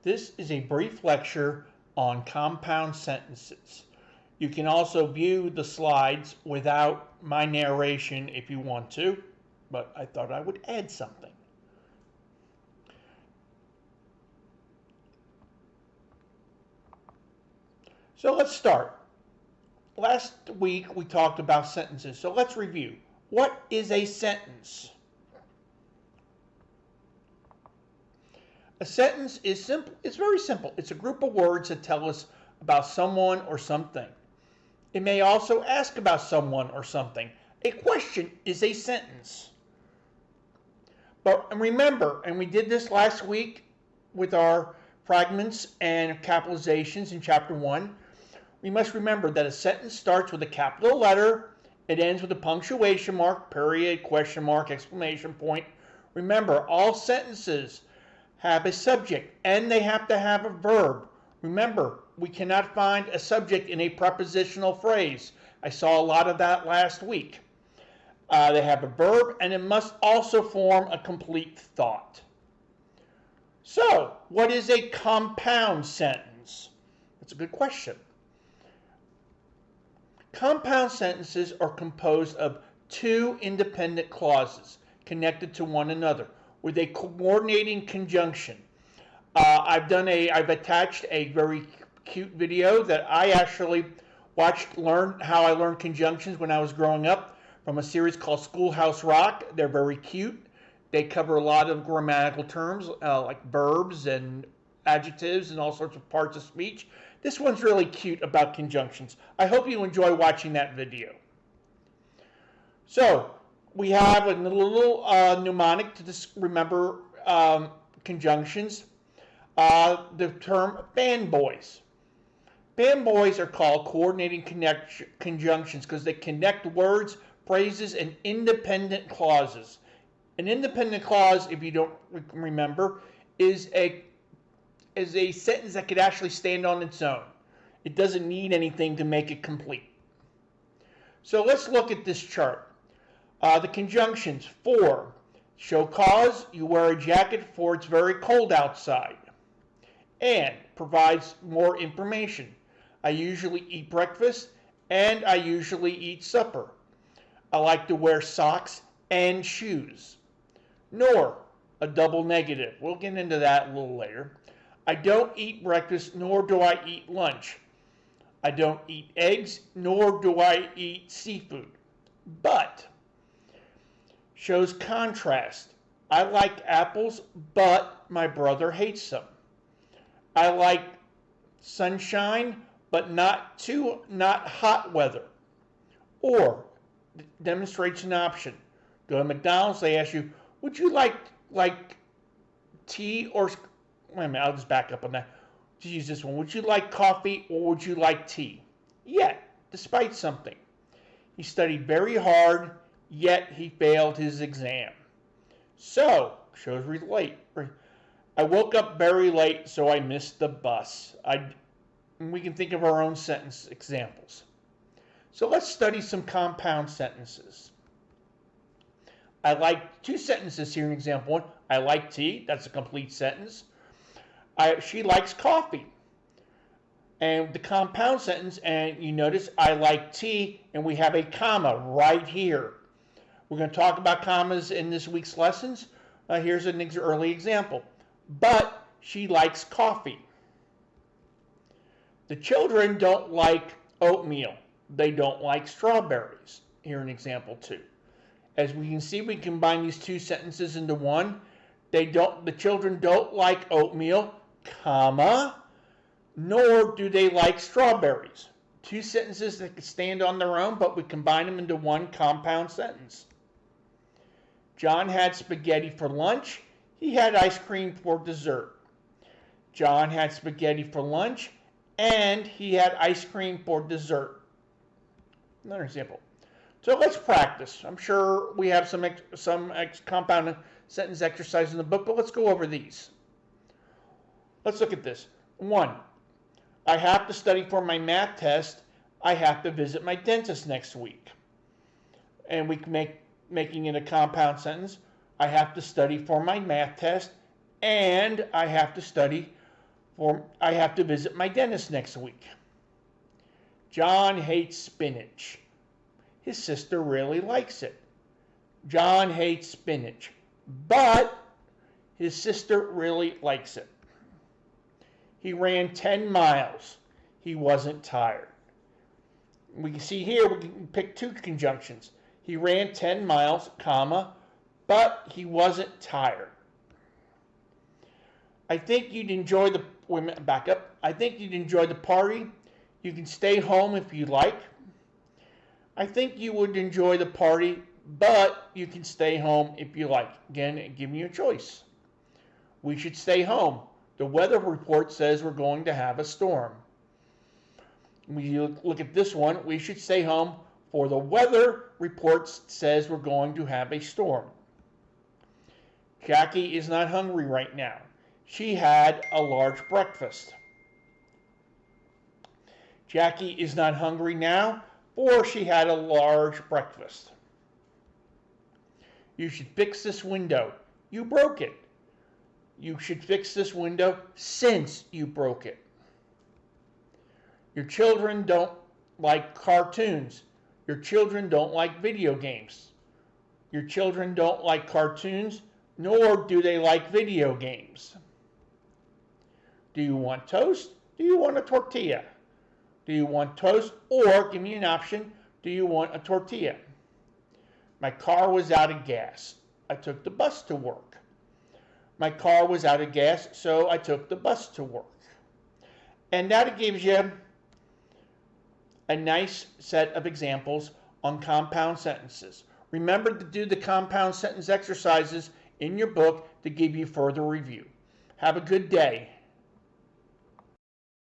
This is a brief lecture on compound sentences. You can also view the slides without my narration if you want to, but I thought I would add something. So let's start. Last week we talked about sentences, so let's review. What is a sentence? A sentence is simple. It's very simple. It's a group of words that tell us about someone or something. It may also ask about someone or something. A question is a sentence. But remember, and we did this last week with our fragments and capitalizations in chapter 1, we must remember that a sentence starts with a capital letter, it ends with a punctuation mark, period, question mark, exclamation point. Remember, all sentences have a subject and they have to have a verb. Remember, we cannot find a subject in a prepositional phrase. I saw a lot of that last week. They have a verb and it must also form a complete thought. So, what is a compound sentence? That's a good question. Compound sentences are composed of two independent clauses connected to one another with a coordinating conjunction. I've attached a very cute video that I actually learned how I learned conjunctions when I was growing up from a series called Schoolhouse Rock. They're very cute. They cover a lot of grammatical terms like verbs and adjectives and all sorts of parts of speech. This one's really cute about conjunctions. I hope you enjoy watching that video. So, we have a little mnemonic to just remember conjunctions. The term fanboys. Fanboys are called coordinating conjunctions because they connect words, phrases, and independent clauses. An independent clause, if you don't remember, is a sentence that could actually stand on its own. It doesn't need anything to make it complete. So let's look at this chart. The conjunctions. For, show cause, you wear a jacket for it's very cold outside. And provides more information. I usually eat breakfast and I usually eat supper. I like to wear socks and shoes. Nor, a double negative. We'll get into that a little later. I don't eat breakfast nor do I eat lunch. I don't eat eggs nor do I eat seafood. But shows contrast. I like apples, but my brother hates them. I like sunshine, but not hot weather. Or demonstrates an option. Go to McDonald's, they ask you, would you like tea or, wait a minute, I'll just back up on that. Just use this one. Would you like coffee or would you like tea? Yet, despite something. He studied very hard, yet he failed his exam. So, shows relate. I woke up very late, so I missed the bus. We can think of our own sentence examples. So let's study some compound sentences. I like two sentences here in example 1. I like tea. That's a complete sentence. She likes coffee. And the compound sentence, and you notice I like tea, and we have a comma right here. We're going to talk about commas in this week's lessons. Here's an early example. But she likes coffee. The children don't like oatmeal. They don't like strawberries. Here in example 2. As we can see, we combine these two sentences into one. The children don't like oatmeal, comma, nor do they like strawberries. Two sentences that can stand on their own, but we combine them into one compound sentence. John had spaghetti for lunch. He had ice cream for dessert. John had spaghetti for lunch, and he had ice cream for dessert. Another example. So let's practice. I'm sure we have some compound sentence exercise in the book, but let's go over these. Let's look at this. 1. I have to study for my math test. I have to visit my dentist next week. And we can making it a compound sentence. I have to study for my math test, and I have to study For I have to visit my dentist next week. John hates spinach. His sister really likes it. John hates spinach, but his sister really likes it. He ran 10 miles. He wasn't tired. We can see here, we can pick two conjunctions. He ran 10 miles, comma, but he wasn't tired. I think you'd enjoy the, back up. I think you'd enjoy the party. You can stay home if you like. I think you would enjoy the party, but you can stay home if you like. Again, giving you a choice. We should stay home. The weather report says we're going to have a storm. We look at this one. We should stay home, for the weather report says we're going to have a storm. Jackie is not hungry right now. She had a large breakfast. Jackie is not hungry now, for she had a large breakfast. You should fix this window. You broke it. You should fix this window since you broke it. Your children don't like cartoons. Your children don't like video games. Your children don't like cartoons, nor do they like video games. Do you want toast? Do you want a tortilla? Do you want toast? Or, give me an option, do you want a tortilla? My car was out of gas. I took the bus to work. My car was out of gas, so I took the bus to work. And that gives you a nice set of examples on compound sentences. Remember to do the compound sentence exercises in your book to give you further review. Have a good day.